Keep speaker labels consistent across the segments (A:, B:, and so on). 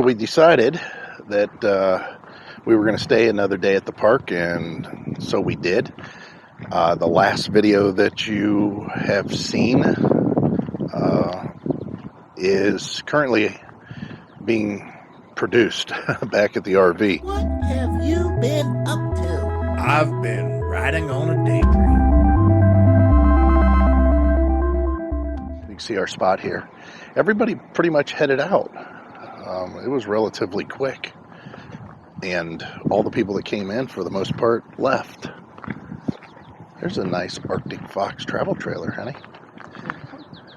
A: We decided that we were going to stay another day at the park, and so we did. The last video that you have seen is currently being produced back at the RV.
B: What have you been up to?
C: I've been riding on a daydream.
A: You can see our spot here. Everybody pretty much headed out. It was relatively quick, and all the people that came in, for the most part, left. There's a nice Arctic Fox travel trailer, honey.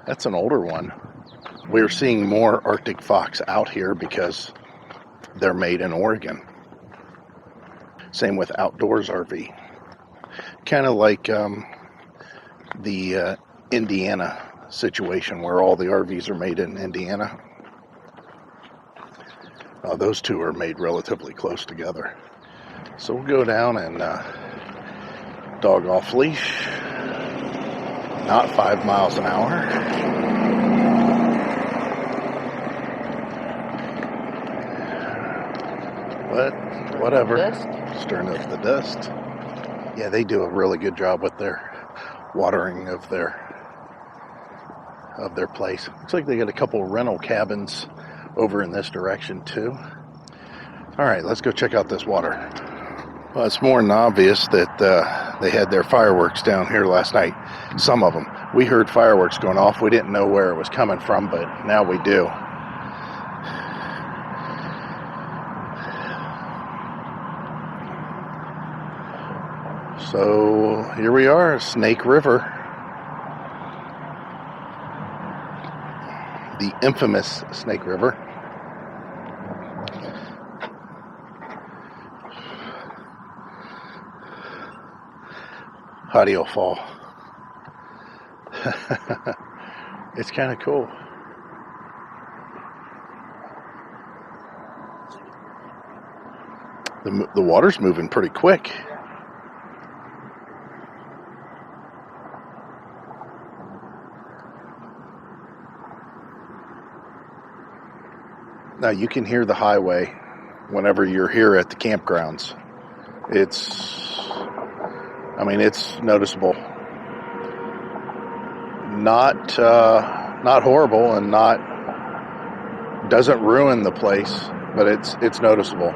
A: That's an older one. We're seeing more Arctic Fox out here because they're made in Oregon. Same with Outdoors RV. Kind of like the Indiana situation where all the RVs are made in Indiana. Those two are made relatively close together. So we'll go down and dog off leash. Not 5 miles an hour. But whatever. Stirring up the dust. Yeah, they do a really good job with their watering of their place. Looks like they got a couple rental cabins over in this direction too. All right, let's go check out this water. Well, it's more than obvious that they had their fireworks down here last night. Some of them. We heard fireworks going off. We didn't know where it was coming from, but now we do. So here we are, Snake River. The infamous Snake River. Audio fall. It's kind of cool. The water's moving pretty quick. Now you can hear the highway whenever you're here at the campgrounds. It's noticeable. Not horrible and doesn't ruin the place, but it's noticeable.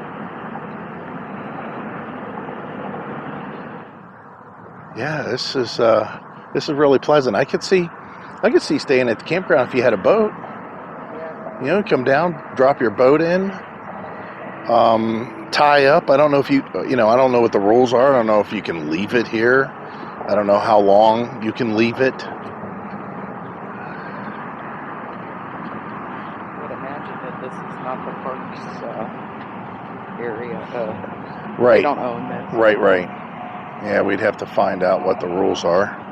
A: Yeah, this is really pleasant. I could see staying at the campground if you had a boat. You know, come down, drop your boat in, tie up. I don't know if I don't know what the rules are. I don't know if you can leave it here. I don't know how long you can leave it.
D: I would imagine that this is not the park's area.
A: Right.
D: They don't own this.
A: Right. Yeah, we'd have to find out what the rules are.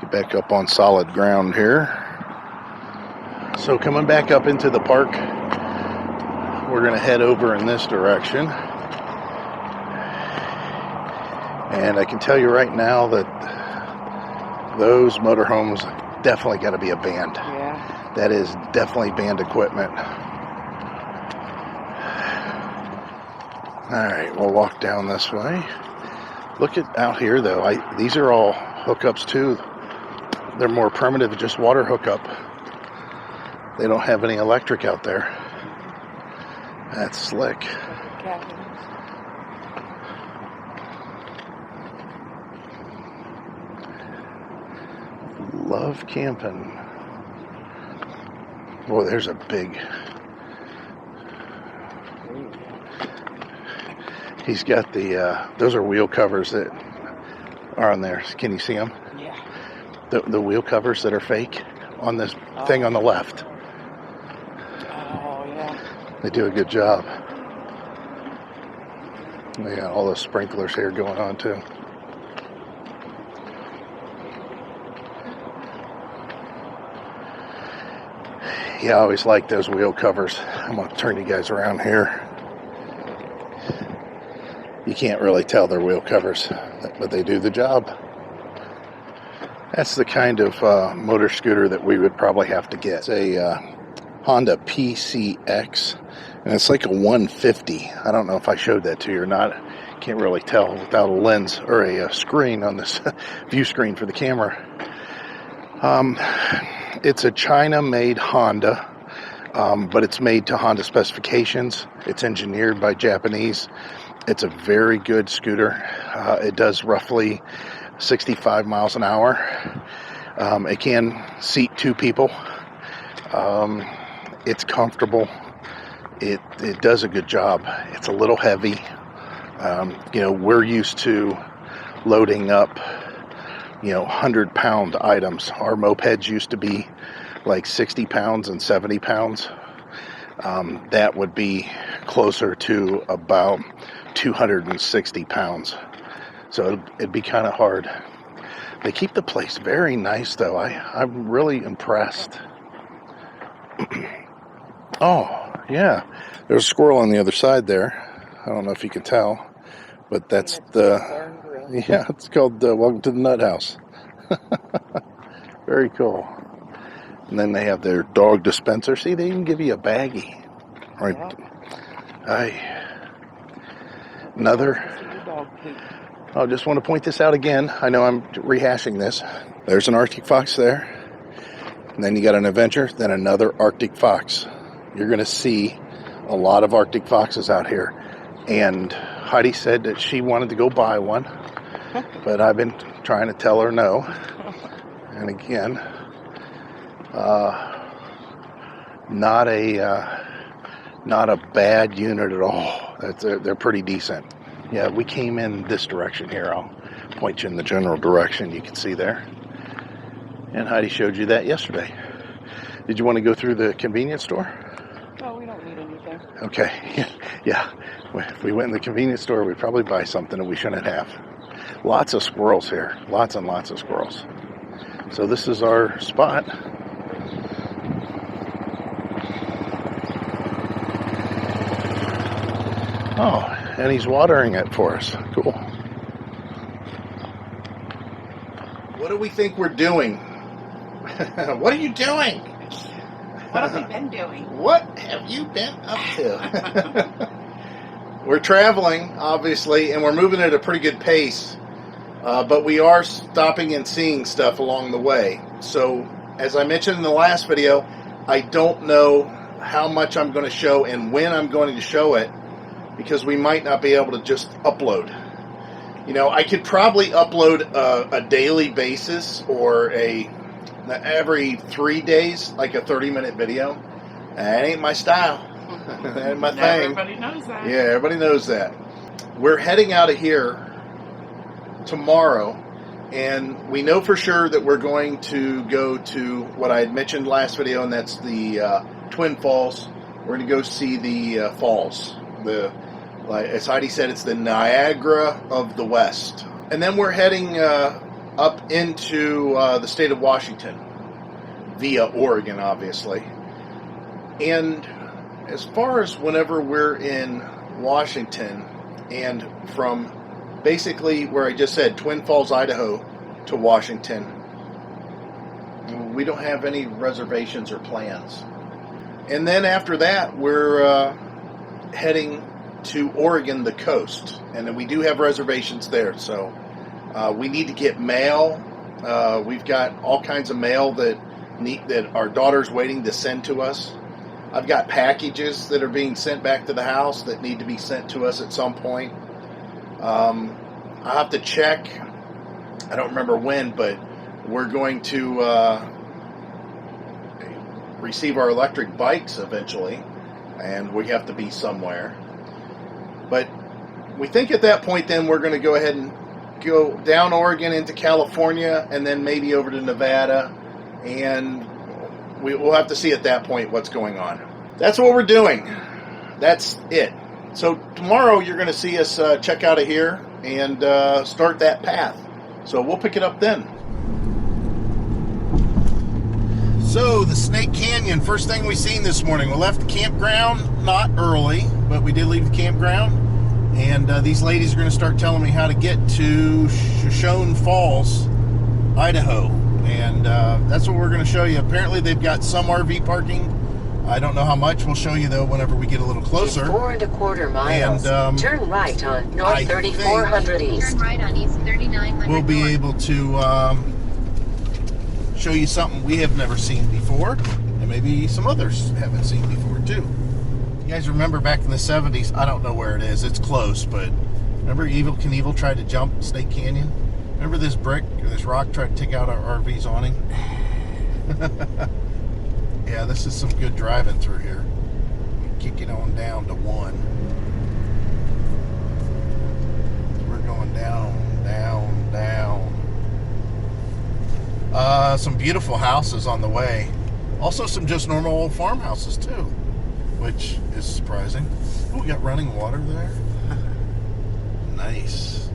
A: Get back up on solid ground here. So coming back up into the park, we're going to head over in this direction. And I can tell you right now that those motorhomes definitely got to be a band.
D: Yeah.
A: That is definitely band equipment. All right, we'll walk down this way. Look at out here though. These are all hookups too. They're more primitive, just water hookup. They don't have any electric out there. That's slick.
D: Cabins.
A: Love camping. Boy, there's a big... He's got those are wheel covers that are on there. Can you see them?
D: Yeah.
A: The wheel covers that are fake on this thing on the left.
D: Oh, yeah.
A: They do a good job. They got all those sprinklers here going on too. Yeah, I always like those wheel covers. I'm going to turn you guys around here. You can't really tell they're wheel covers, but they do the job. That's the kind of motor scooter that we would probably have to get. It's a Honda PCX, and it's like a 150. I don't know if I showed that to you or not. Can't really tell without a lens or a screen on this view screen for the camera. It's a China-made Honda, but it's made to Honda specifications. It's engineered by Japanese. It's a very good scooter. It does roughly 65 miles an hour. It can seat 2 people. It's comfortable. It does a good job. It's a little heavy. We're used to loading up 100-pound items. Our mopeds used to be like 60 pounds and 70 pounds. That would be closer to about 260 pounds. So it'd be kind of hard. They keep the place very nice, though. I'm really impressed. Oh, yeah. There's a squirrel on the other side there. I don't know if you can tell, but that's it's called Welcome to the Nut House. Very cool. And then they have their dog dispenser. See, they even give you a baggie. Right. Another. I just want to point this out again. I know I'm rehashing this. There's an Arctic fox there. And then you got an adventure, then another Arctic fox. You're going to see a lot of Arctic foxes out here. And Heidi said that she wanted to go buy one. But I've been trying to tell her no. And again, not a bad unit at all. They're pretty decent. Yeah, we came in this direction here. I'll point you in the general direction you can see there. And Heidi showed you that yesterday. Did you want to go through the convenience store?
D: No, we don't need anything.
A: Okay. Yeah. If we went in the convenience store, we'd probably buy something that we shouldn't have. Lots of squirrels here. Lots and lots of squirrels. So this is our spot. Oh, and he's watering it for us. Cool. What do we think we're doing? What are you doing?
D: What have we been doing?
A: What have you been up to? We're traveling, obviously, and we're moving at a pretty good pace. But we are stopping and seeing stuff along the way. So, as I mentioned in the last video, I don't know how much I'm going to show and when I'm going to show it, because we might not be able to just upload. I could probably upload a daily basis or every 3 days, like a 30-minute video. That ain't my style. That ain't my thing.
D: Everybody knows that.
A: Yeah, everybody knows that. We're heading out of here tomorrow, and we know for sure that we're going to go to what I had mentioned last video, and that's the Twin Falls. We're going to go see the falls. As Heidi said, it's the Niagara of the West. And then we're heading up into the state of Washington via Oregon, obviously. And as far as whenever we're in Washington, and from basically where I just said, Twin Falls, Idaho, to Washington, we don't have any reservations or plans. And then after that, we're heading to Oregon, the coast. And then we do have reservations there. So we need to get mail. We've got all kinds of mail that our daughter's waiting to send to us. I've got packages that are being sent back to the house that need to be sent to us at some point. I'll have to check. I don't remember when, but we're going to receive our electric bikes eventually, and we have to be somewhere. But we think at that point then we're going to go ahead and go down Oregon into California and then maybe over to Nevada, and we'll have to see at that point what's going on. That's what we're doing. That's it. So tomorrow you're going to see us check out of here and start that path. So we'll pick it up then. So the Snake Canyon, first thing we seen this morning. We left the campground, not early, but we did leave the campground. And these ladies are going to start telling me how to get to Shoshone Falls, Idaho. And that's what we're going to show you. Apparently they've got some RV parking. I don't know how much. We'll show you though whenever we get a little closer.
E: In 4.25 miles.
A: And
E: turn right on North 3400 East.
F: Turn right on East 3900
A: we'll be
F: North.
A: able to show you something we have never seen before, and maybe some others haven't seen before too. You guys remember back in the 70s? I don't know where it is. It's close, but remember Evel Knievel tried to jump Snake Canyon? Remember this brick or this rock tried to take out our RV's awning? Yeah, this is some good driving through here. Kick it on down to 1. We're going down, down, down. Some beautiful houses on the way. Also some just normal old farmhouses too, which is surprising. Oh, we got running water there. Nice.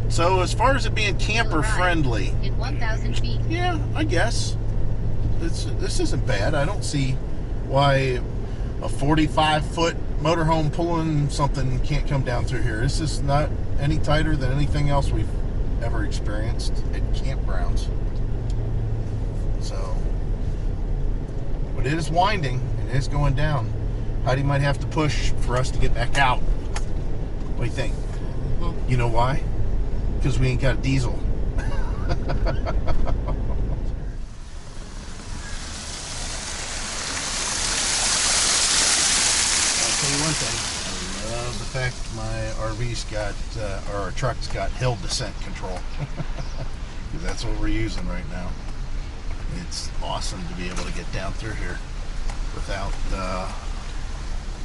A: So as far as it being camper friendly,
F: In 1,000 feet.
A: yeah, I guess this isn't bad. I don't see why a 45-foot motorhome pulling something can't come down through here. This is not any tighter than anything else we've ever experienced at campgrounds. So, but it is winding and it is going down. Heidi might have to push for us to get back out. What do you think? You know why? Because we ain't got a diesel. One thing, I love the fact my RV's got, or our truck's got hill descent control. Because that's what we're using right now. It's awesome to be able to get down through here without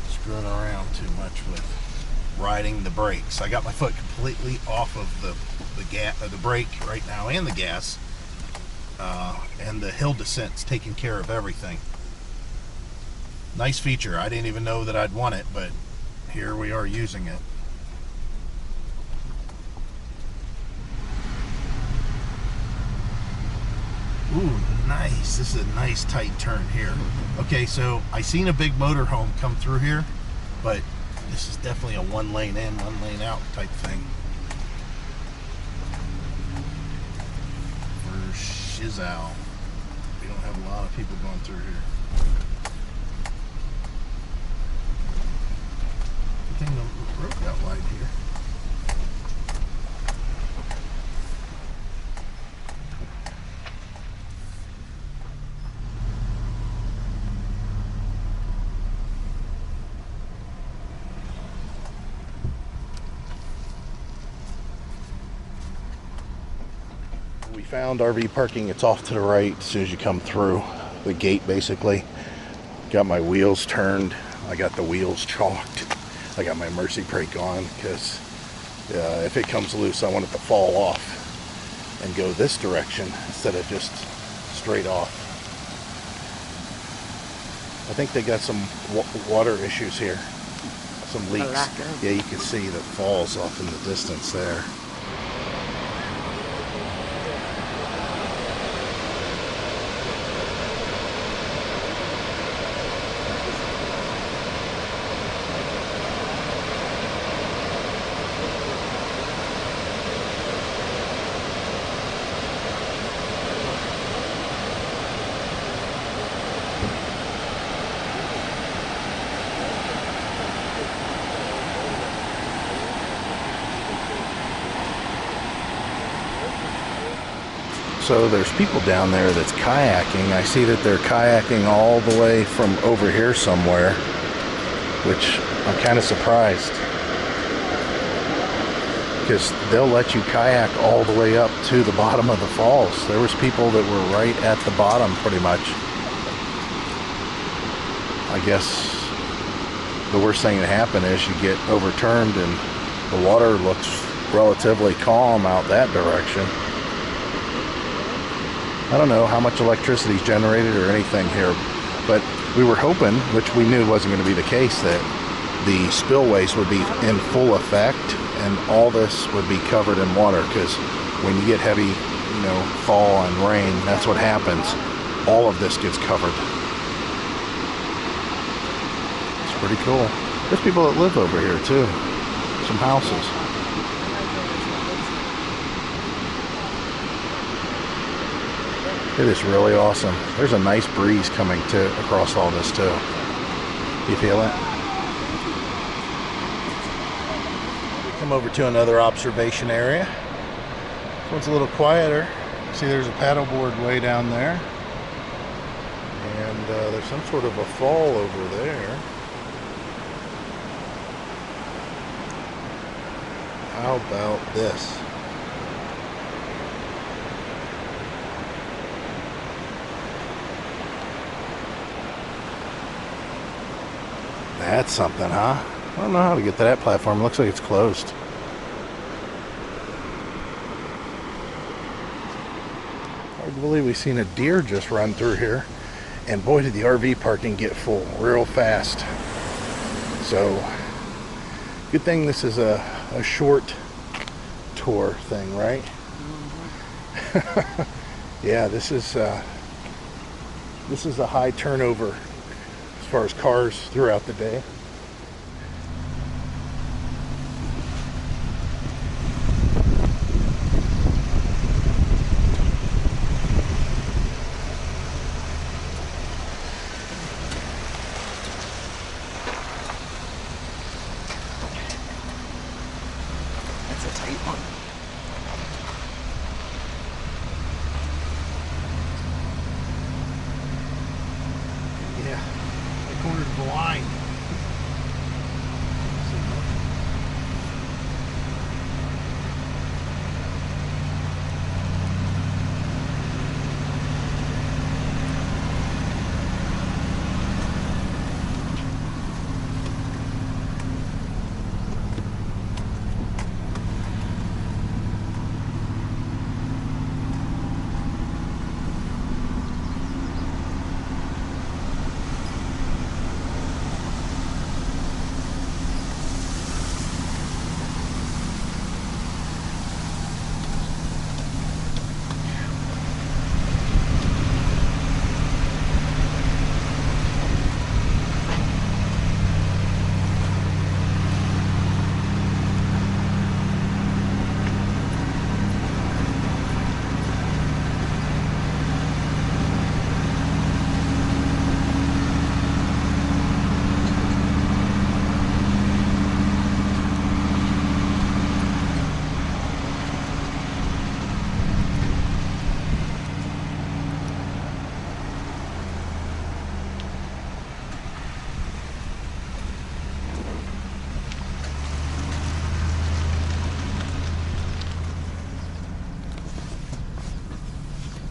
A: screwing around too much with riding the brakes. I got my foot completely off of the brake right now and the gas. And the hill descent's taking care of everything. Nice feature. I didn't even know that I'd want it, but here we are using it. Ooh, nice. This is a nice tight turn here. Okay, so I seen a big motorhome come through here, but this is definitely a 1 lane in, 1 lane out type thing. For shizow. We don't have a lot of people going through here. The road got wide here. We found RV parking. It's off to the right as soon as you come through the gate, basically. Got my wheels turned. I got the wheels chalked. I got my Mercy brake on because if it comes loose, I want it to fall off and go this direction instead of just straight off. I think they got some water issues here, some leaks. Yeah, you can see the falls off in the distance there. So there's people down there that's kayaking. I see that they're kayaking all the way from over here somewhere, which I'm kind of surprised, because they'll let you kayak all the way up to the bottom of the falls. There was people that were right at the bottom pretty much. I guess the worst thing that happened is you get overturned and the water looks relatively calm out that direction. I don't know how much electricity is generated or anything here, but we were hoping, which we knew wasn't going to be the case, that the spillways would be in full effect and all this would be covered in water, because when you get heavy, fall and rain, that's what happens. All of this gets covered. It's pretty cool. There's people that live over here too. Some houses. It is really awesome. There's a nice breeze coming across all this too. You feel it? Come over to another observation area. This one's a little quieter. See, there's a paddleboard way down there. And there's some sort of a fall over there. How about this? That's something, huh? I don't know how to get to that platform. It looks like it's closed. Hard to believe we've seen a deer just run through here. And boy, did the RV parking get full real fast. So, good thing this is a short tour thing, right? Mm-hmm. Yeah, this is a high turnover as far as cars throughout the day.
D: That's a tight one.
A: Yeah, I cornered the line.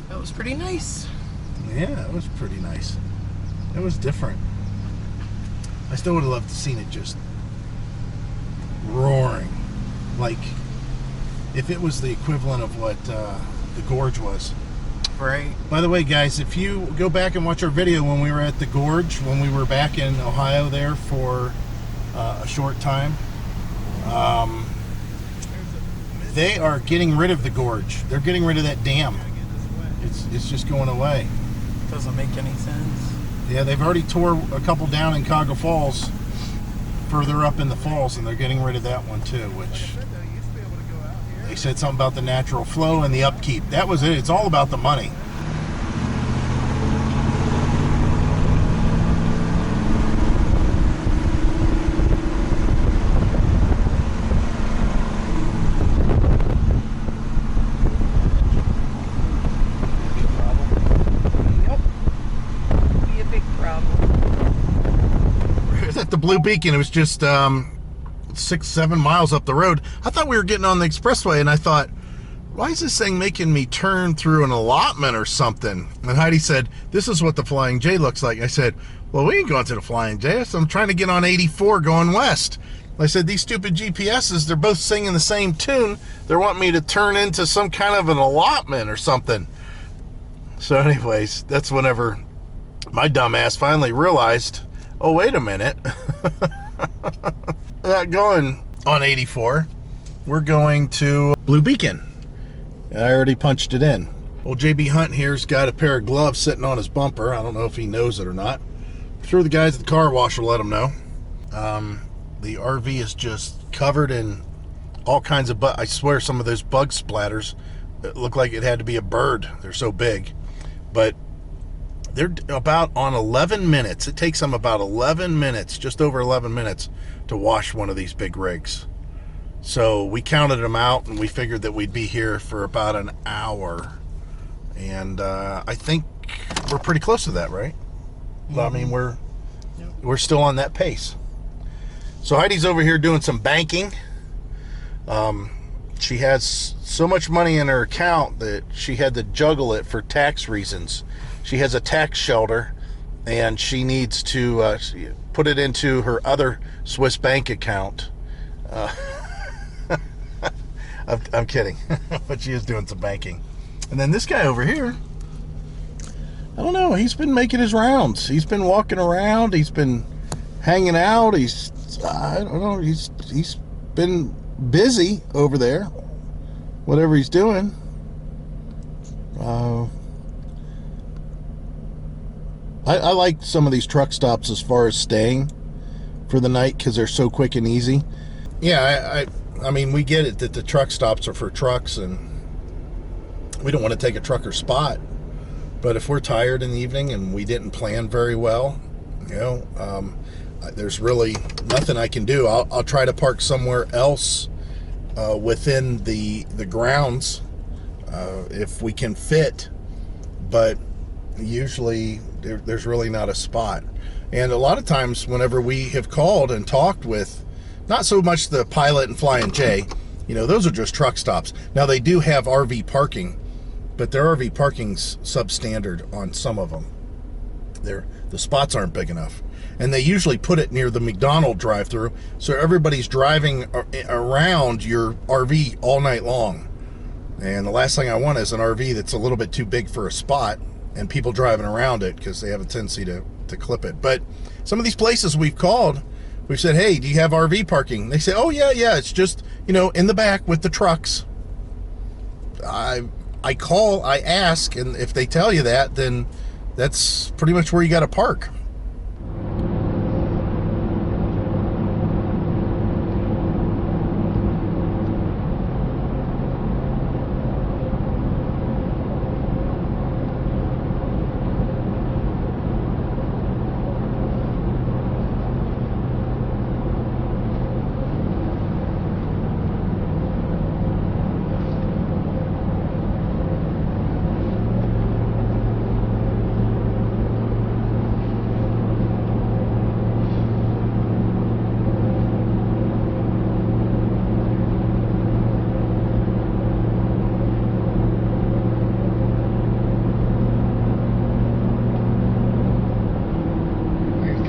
D: That was pretty nice.
A: Yeah, it was pretty nice. It was different. I still would have loved to seen it just roaring. Like, if it was the equivalent of what the gorge was.
D: Right.
A: By the way, guys, if you go back and watch our video when we were at the gorge, when we were back in Ohio there for a short time, they are getting rid of the gorge. They're getting rid of that dam. It's just going away.
D: Doesn't make any sense.
A: Yeah, they've already tore a couple down in Cuyahoga Falls, further up in the falls, and they're getting rid of that one too, which they said something about the natural flow and the upkeep. That was it. It's all about the money. At the Blue Beacon, it was just 6-7 miles up the road. I thought we were getting on the expressway, and I thought, why is this thing making me turn through an allotment or something? And Heidi said, this is what the Flying J looks like. I said, well, we ain't going to the Flying J. So I'm trying to get on 84 going west. I said, these stupid GPSs, they're both singing the same tune. They're wanting me to turn into some kind of an allotment or something. So anyways, that's whenever my dumb ass finally realized, oh, wait a minute. Not going on 84. We're going to Blue Beacon. I already punched it in. Old JB Hunt here's got a pair of gloves sitting on his bumper. I don't know if he knows it or not. I'm sure the guys at the car wash will let him know. The RV is just covered in all kinds of I swear some of those bug splatters look like it had to be a bird. They're so big. But they're about on 11 minutes. It takes them about 11 minutes, just over 11 minutes, to wash one of these big rigs. So we counted them out, and we figured that we'd be here for about an hour. And I think we're pretty close to that, right? Mm-hmm. I mean, we're still on that pace. So Heidi's over here doing some banking. She has so much money in her account that she had to juggle it for tax reasons. She has a tax shelter, and she needs to put it into her other Swiss bank account. I'm kidding, but she is doing some banking. And then this guy over here, I don't know, he's been making his rounds. He's been walking around. He's been hanging out. I don't know, he's been busy over there, whatever he's doing. I like some of these truck stops as far as staying for the night because they're so quick and easy. Yeah, I mean, we get it that the truck stops are for trucks and we don't want to take a trucker spot. But if we're tired in the evening and we didn't plan very well, you know, there's really nothing I can do. I'll try to park somewhere else within the grounds if we can fit. But usually there's really not a spot. And a lot of times whenever we have called and talked with, not so much the Pilot and Flying J, you know, those are just truck stops. Now they do have RV parking, but their RV parking's substandard on some of them. The spots aren't big enough. And they usually put it near the McDonald's drive-thru, so everybody's driving around your RV all night long. And the last thing I want is an RV that's a little bit too big for a spot and people driving around it because they have a tendency to clip it. But some of these places we've called, we've said, hey, do you have RV parking? They say, oh, yeah, it's just, you know, in the back with the trucks. I call, I ask, and if they tell you that, then that's pretty much where you got to park.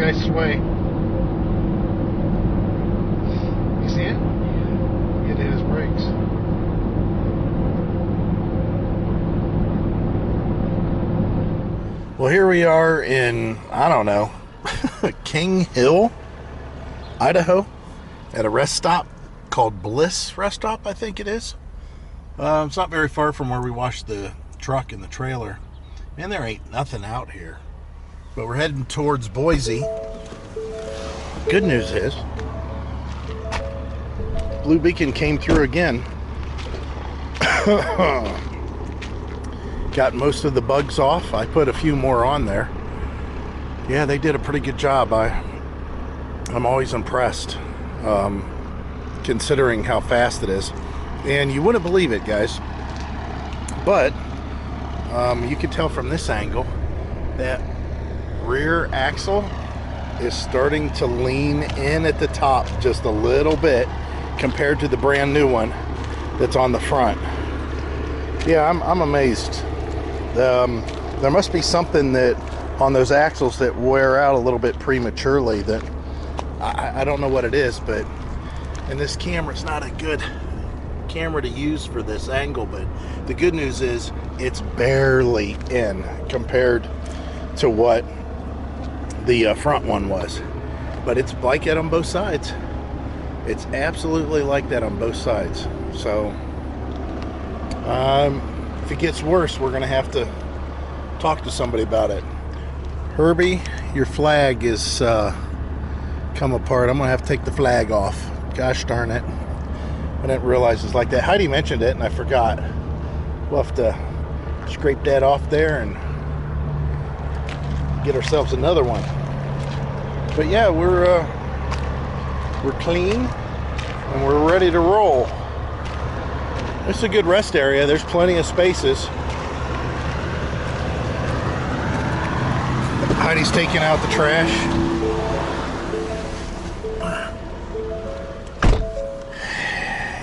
A: Nice sway. You see it? It hit his brakes. Well, here we are in, I don't know, King Hill, Idaho, at a rest stop called Bliss Rest Stop, I think it is. It's not very far from where we washed the truck and the trailer. Man, there ain't nothing out here. But we're heading towards Boise. Good news is, Blue Beacon came through again. Got most of the bugs off. I put a few more on there. Yeah, they did a pretty good job. I'm always impressed, considering how fast it is. And you wouldn't believe it, guys, but you can tell from this angle that rear axle is starting to lean in at the top just a little bit compared to the brand new one that's on the front. Yeah, I'm amazed. There must be something that on those axles that wear out a little bit prematurely that I don't know what it is, but and this camera's not a good camera to use for this angle, but the good news is it's barely in compared to what the front one was. But it's like that on both sides. It's absolutely like that on both sides. So if it gets worse, we're gonna have to talk to somebody about it. Herbie, your flag is come apart. I'm gonna have to take the flag off. Gosh darn it, I didn't realize it's like that. Heidi mentioned it and I forgot. We'll have to scrape that off there and get ourselves another one. But yeah, we're clean and we're ready to roll. It's a good rest area. There's plenty of spaces. Heidi's taking out the trash.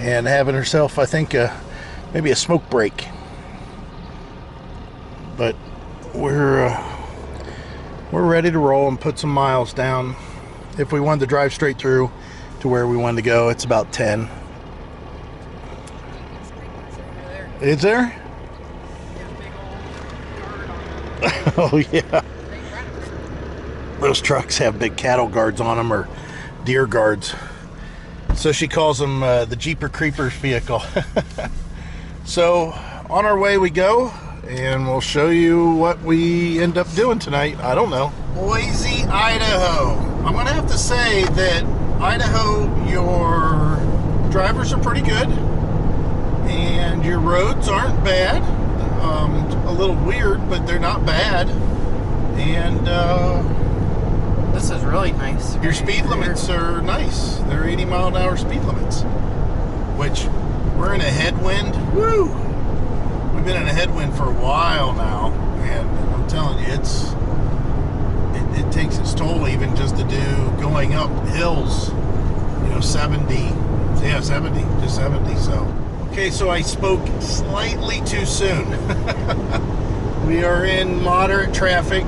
A: And having herself, I think, maybe a smoke break. But we're ready to roll and put some miles down. If we wanted to drive straight through to where we wanted to go, it's about 10. Is there? Oh yeah. Those trucks have big cattle guards on them, or deer guards. So she calls them the Jeeper Creepers vehicle. So on our way we go, and we'll show you what we end up doing tonight. I don't know. Boise, Idaho. I'm gonna have to say that Idaho, your drivers are pretty good, and your roads aren't bad. A little weird, but they're not bad. And
D: This is really nice.
A: your speed limits are nice. They're 80-mile-an-hour speed limits, which we're in a headwind. Woo! We've been in a headwind for a while now, and I'm telling you, it takes its toll even just to do going up hills. 70. Yeah, 70. Just 70. So, okay, so I spoke slightly too soon. We are in moderate traffic,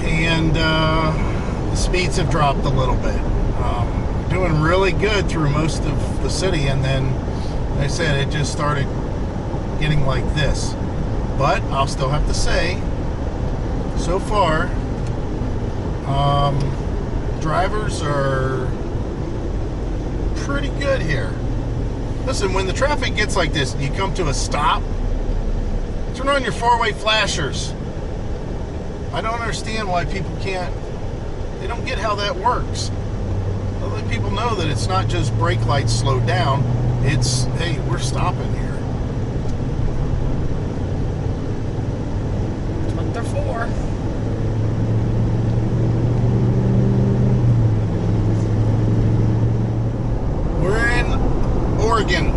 A: and the speeds have dropped a little bit. Doing really good through most of the city, and then, like I said, it just started getting like this. But I'll still have to say, so far, drivers are pretty good here. Listen, when the traffic gets like this, you come to a stop, turn on your four-way flashers. I don't understand why people can't. They don't get how that works. I'll let people know that it's not just brake lights slowed down. It's, hey, we're stopping here.
D: That's what they're for.
A: We're in Oregon.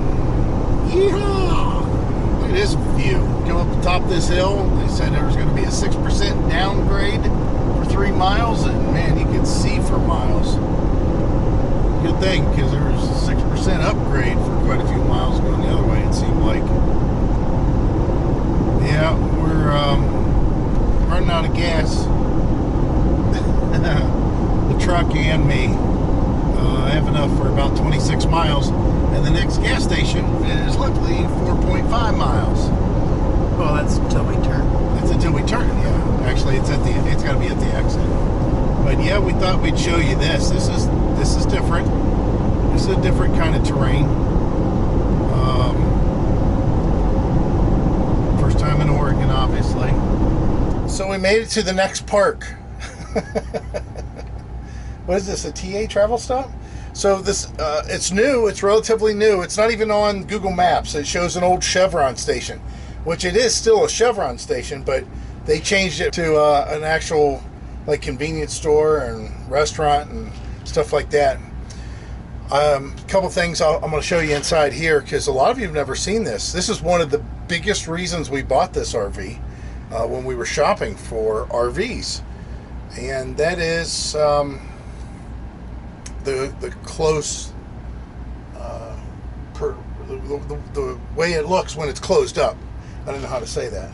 A: Yeehaw! Look at this view. Come up the top of this hill. They said there was going to be a 6% downgrade for 3 miles, and man, you could see for miles. Good thing, because there was a 6% upgrade for quite a few miles going the other way, it seemed like. Yeah, we're running out of gas. The truck and me. I have enough for about 26 miles, and the next gas station is luckily 4.5 miles.
D: Well, that's until we turn.
A: That's until we turn, yeah. Actually, it's got to be at the exit. But yeah, we thought we'd show you this. This is different. This is a different kind of terrain. First time in Oregon, obviously. So we made it to the next park. What is this, a TA travel stop? So this, it's new, it's relatively new. It's not even on Google Maps. It shows an old Chevron station, which it is still a Chevron station, but they changed it to an actual like convenience store and restaurant and stuff like that. A couple things I'm going to show you inside here, because a lot of you have never seen this. This is one of the biggest reasons we bought this RV when we were shopping for RVs, and that is the close the way it looks when it's closed up. I don't know how to say that.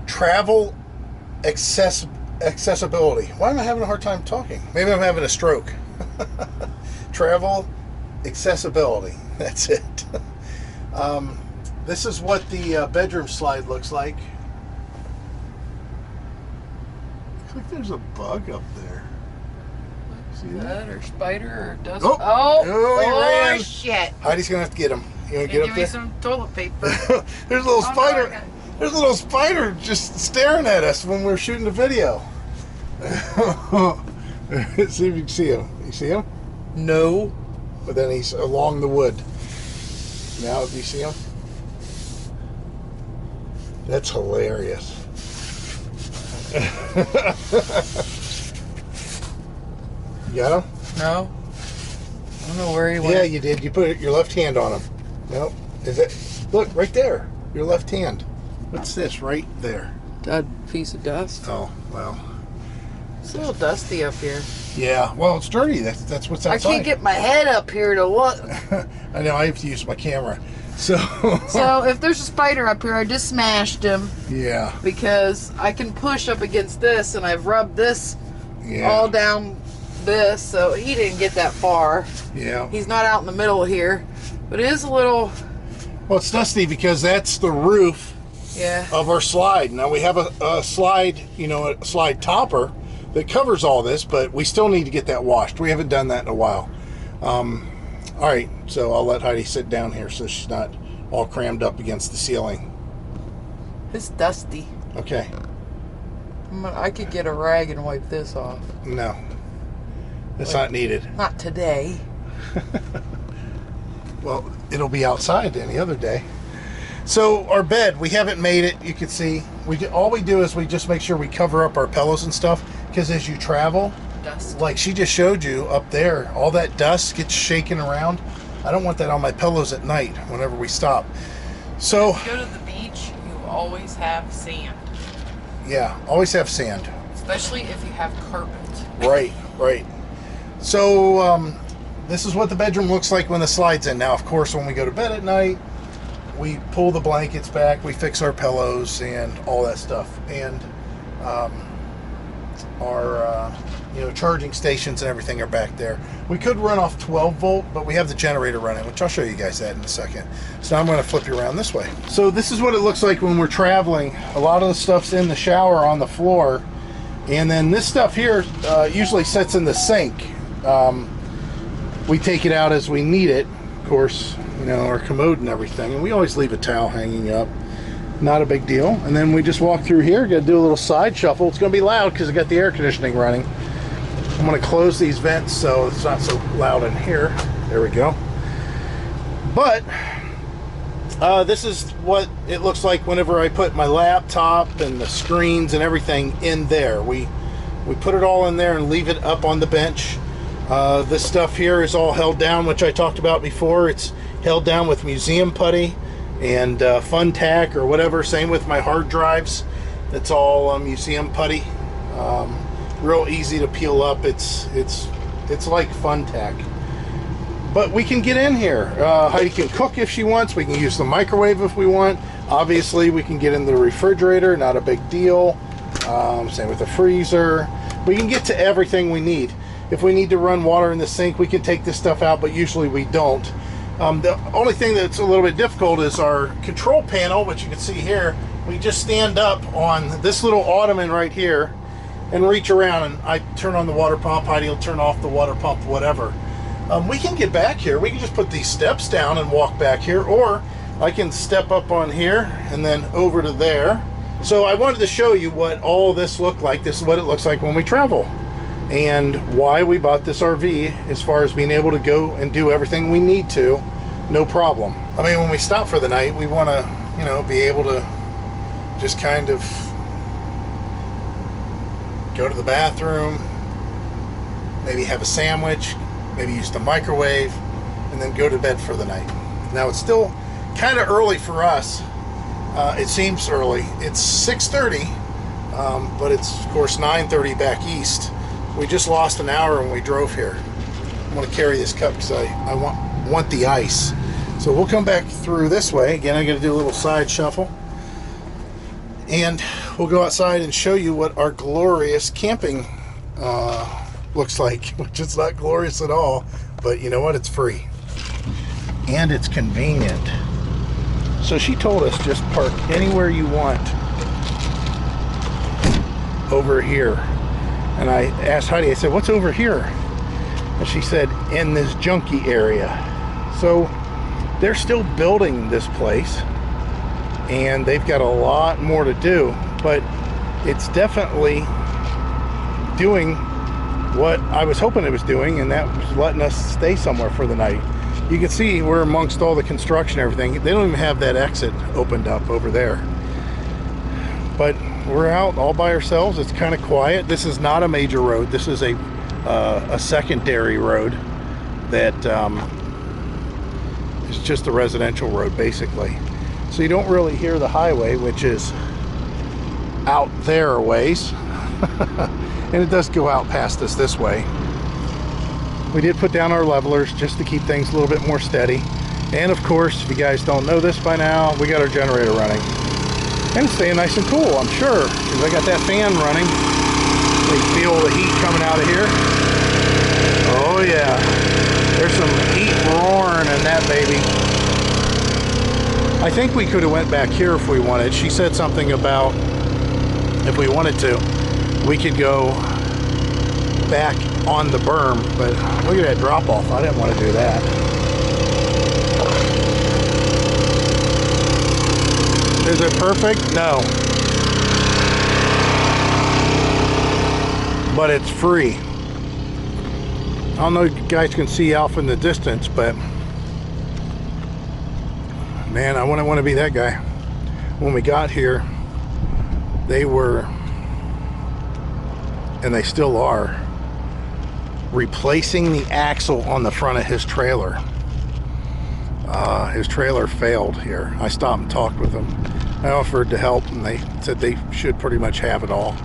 A: Travel accessibility. Why am I having a hard time talking? Maybe I'm having a stroke. Travel accessibility. That's it. This is what the bedroom slide looks like. Looks like there's a bug up there. See that?
D: Or spider or dust.
A: Oh, he ran.
D: Shit.
A: Heidi's gonna have to get him. You want to get up
D: Give
A: there?
D: me some toilet paper.
A: There's a little
D: Oh, no,
A: spider.
D: I got it.
A: There's a little spider just staring at us when we're shooting the video. See if you can see him. You see him?
D: No.
A: But then he's along the wood. Now, do you see him? That's hilarious.
G: You got him?
D: No. I don't know where he went.
G: Yeah, you did. You put your left hand on him. Nope. Is it? Look, right there. Your left hand. What's this right there?
D: A piece of dust.
G: Oh, well.
D: It's a little dusty up here.
G: Yeah. Well, it's dirty. That's what's outside.
D: I can't get my head up here to look.
G: I know. I have to use my camera. So.
D: So if there's a spider up here, I just smashed him.
G: Yeah.
D: Because I can push up against this, and I've rubbed this
G: Yeah.
D: all down this, so he didn't get that far.
G: Yeah.
D: He's not out in the middle here, but it is a little.
G: Well, it's dusty because that's the roof of our slide. Now we have a slide, a slide topper that covers all this, but we still need to get that washed. We haven't done that in a while. All right, so I'll let Heidi sit down here so she's not all crammed up against the ceiling.
D: It's dusty.
G: Okay.
D: I could get a rag and wipe this off.
G: No, that's not needed.
D: Not today.
G: Well, it'll be outside any other day. So our bed, we haven't made it. You can see, all we do is we just make sure we cover up our pillows and stuff, because as you travel,
D: Dust.
G: like she just showed you up there, all that dust gets shaken around. I don't want that on my pillows at night whenever we stop. So
D: If you go to the beach, you always have sand.
G: yeah, always have sand.
D: Especially if you have carpet.
G: Right, right. So this is what the bedroom looks like when the slide's in. Now, of course, when we go to bed at night, we pull the blankets back, we fix our pillows and all that stuff. And our charging stations and everything are back there. We could run off 12 volt, but we have the generator running, which I'll show you guys that in a second. So now I'm going to flip you around this way. So this is what it looks like when we're traveling. A lot of the stuff's in the shower on the floor. And then this stuff here usually sits in the sink. We take it out as we need it, of course, our commode and everything. And we always leave a towel hanging up. Not a big deal. And then we just walk through here, got to do a little side shuffle. It's going to be loud because I got the air conditioning running. I'm going to close these vents so it's not so loud in here. There we go. But this is what it looks like whenever I put my laptop and the screens and everything in there. We put it all in there and leave it up on the bench. This stuff here is all held down, which I talked about before. It's held down with museum putty and fun tack or whatever. Same with my hard drives. It's all museum putty. Real easy to peel up. It's like fun tack. But we can get in here. Heidi can cook if she wants. We can use the microwave if we want. Obviously, we can get in the refrigerator. Not a big deal. Same with the freezer. We can get to everything we need. If we need to run water in the sink, we can take this stuff out, but usually we don't. The only thing that's a little bit difficult is our control panel, which you can see here. We just stand up on this little ottoman right here and reach around, and I turn on the water pump. Heidi will turn off the water pump, whatever. We can get back here. We can just put these steps down and walk back here, or I can step up on here and then over to there. So I wanted to show you what all this looked like. This is what it looks like when we travel, and why we bought this RV as far as being able to go and do everything we need to, no problem. I mean, when we stop for the night, we want to, be able to just kind of go to the bathroom, maybe have a sandwich, maybe use the microwave, and then go to bed for the night. Now, it's still kind of early for us. It seems early. It's 6:30, but it's, of course, 9:30 back east. We just lost an hour when we drove here. I'm going to carry this cup because I want the ice. So we'll come back through this way. Again, I got to do a little side shuffle. And we'll go outside and show you what our glorious camping looks like, which is not glorious at all, but you know what? It's free. And it's convenient. So she told us just park anywhere you want over here. And I asked Heidi, I said, what's over here? And she said, in this junkie area. So they're still building this place, and they've got a lot more to do, but it's definitely doing what I was hoping it was doing, and that was letting us stay somewhere for the night. You can see we're amongst all the construction and everything. They don't even have that exit opened up over there. But we're out all by ourselves. It's kind of quiet. This is not a major road. This is a secondary road that is just a residential road, basically. So you don't really hear the highway, which is out there a ways. And it does go out past us this way. We did put down our levelers just to keep things a little bit more steady. And of course, if you guys don't know this by now, we got our generator running. And it's staying nice and cool, I'm sure, because I got that fan running. They feel the heat coming out of here. Oh yeah, there's some heat roaring in that baby. I think we could have went back here if we wanted. She said something about if we wanted to, we could go back on the berm, but look at that drop off. I didn't want to do that. Is it perfect? No. But it's free. I don't know if you guys can see off in the distance, but man, I wouldn't want to be that guy. When we got here, they were, and they still are, replacing the axle on the front of his trailer. His trailer failed here. I stopped and talked with them. I offered to help, and they said they should pretty much have it all,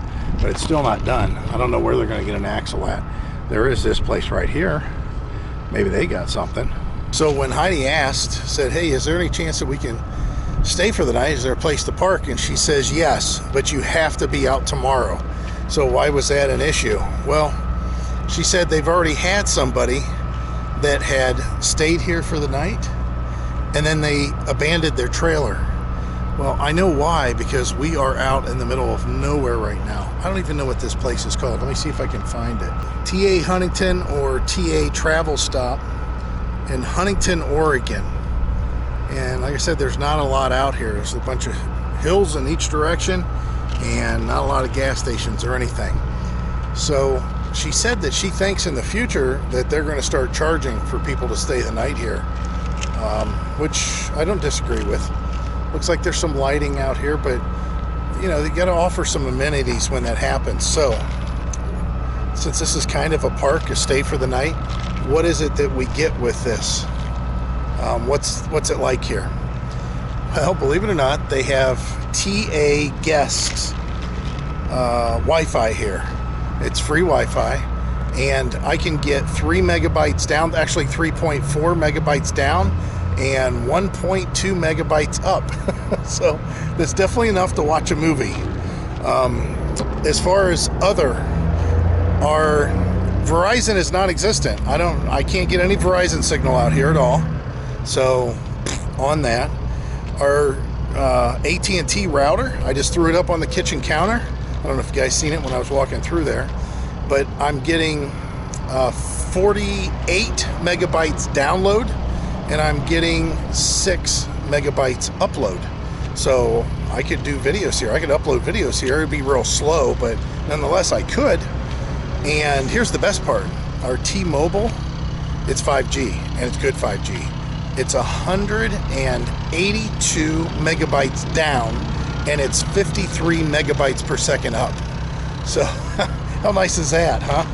G: but it's still not done. I don't know where they're going to get an axle at. There is this place right here. Maybe they got something. So when Heidi asked, said, hey, is there any chance that we can stay for the night? Is there a place to park? And she says, yes, but you have to be out tomorrow. So why was that an issue? Well, she said they've already had somebody that had stayed here for the night, and then they abandoned their trailer. Well, I know why, because we are out in the middle of nowhere right now. I don't even know what this place is called. Let me see if I can find it. TA Huntington or TA Travel Stop in Huntington, Oregon. And like I said, there's not a lot out here. There's a bunch of hills in each direction and not a lot of gas stations or anything. So she said that she thinks in the future that they're going to start charging for people to stay the night here, which I don't disagree with. Looks like there's some lighting out here, but you know, they got to offer some amenities when that happens. So since this is kind of a park, a stay for the night, what is it that we get with this? What's it like here? Well, believe it or not, they have TA guests Wi-Fi here. It's free Wi-Fi, and I can get 3 megabytes down, actually 3.4 megabytes down, and 1.2 megabytes up. So that's definitely enough to watch a movie. As far as our Verizon is non-existent. I can't get any Verizon signal out here at all. So on that, our AT&T router, I just threw it up on the kitchen counter. I don't know if you guys seen it when I was walking through there, but I'm getting 48 megabytes download, and I'm getting 6 megabytes upload. So I could do videos here. I could upload videos here. It'd be real slow, but nonetheless I could. And here's the best part. Our T-Mobile, it's 5G, and it's good 5G. It's 182 megabytes down, and it's 53 megabytes per second up. So how nice is that, huh?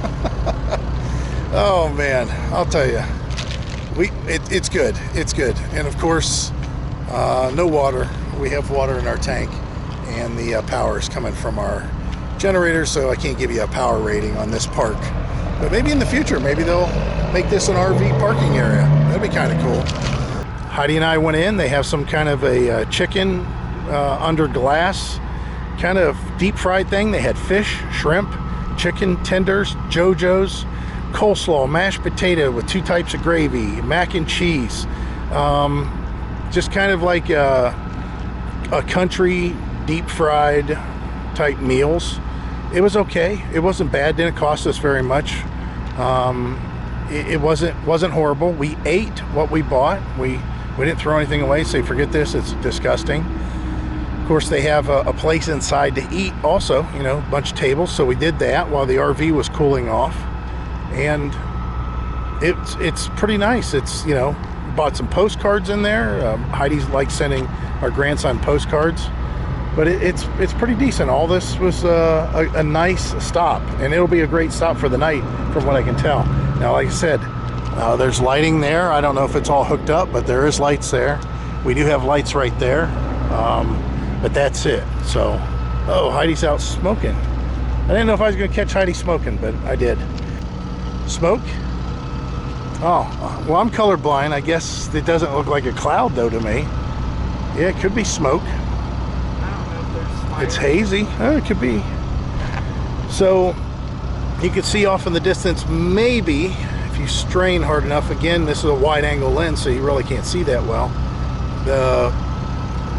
G: Oh man, I'll tell you, it's good. It's good. And of course, no water. We have water in our tank, and the power is coming from our generator, so I can't give you a power rating on this park. But maybe in the future, maybe they'll make this an RV parking area. That'd be kind of cool. Heidi and I went in. They have some kind of a chicken under glass, kind of deep fried thing. They had fish, shrimp, chicken tenders, JoJo's, coleslaw, mashed potato with 2 types of gravy, mac and cheese. Just kind of like a country deep fried type meals. It was okay. It wasn't bad. Didn't cost us very much. It wasn't horrible. We ate what we bought. We didn't throw anything away. Say, forget this. It's disgusting. Of course, they have a place inside to eat also. You know, a bunch of tables. So we did that while the RV was cooling off, and it's pretty nice. It's, you know, bought some postcards in there. Heidi's like sending our grandson postcards. But it's pretty decent. All this was a nice stop, and it'll be a great stop for the night from what I can tell. Now, like I said, there's lighting there. I don't know if it's all hooked up, but there is lights there. We do have lights right there, but that's it. So, oh, Heidi's out smoking. I didn't know if I was going to catch Heidi smoking, but I did. Smoke? Oh, well, I'm colorblind. I guess it doesn't look like a cloud, though, to me. Yeah, it could be smoke. It's hazy. Oh, it could be. So you can see off in the distance, maybe if you strain hard enough. Again, this is a wide angle lens, so you really can't see that well. The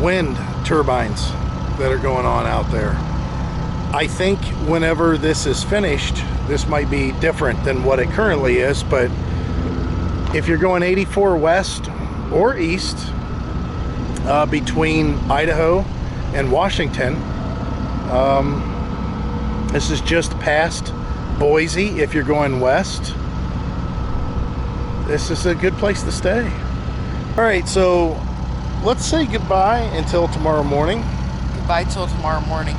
G: wind turbines that are going on out there. I think whenever this is finished, this might be different than what it currently is, but if you're going 84 west or east between Idaho and Washington, this is just past Boise. If you're going west, this is a good place to stay. All right, so let's say goodbye until tomorrow morning.
D: Goodbye till tomorrow morning.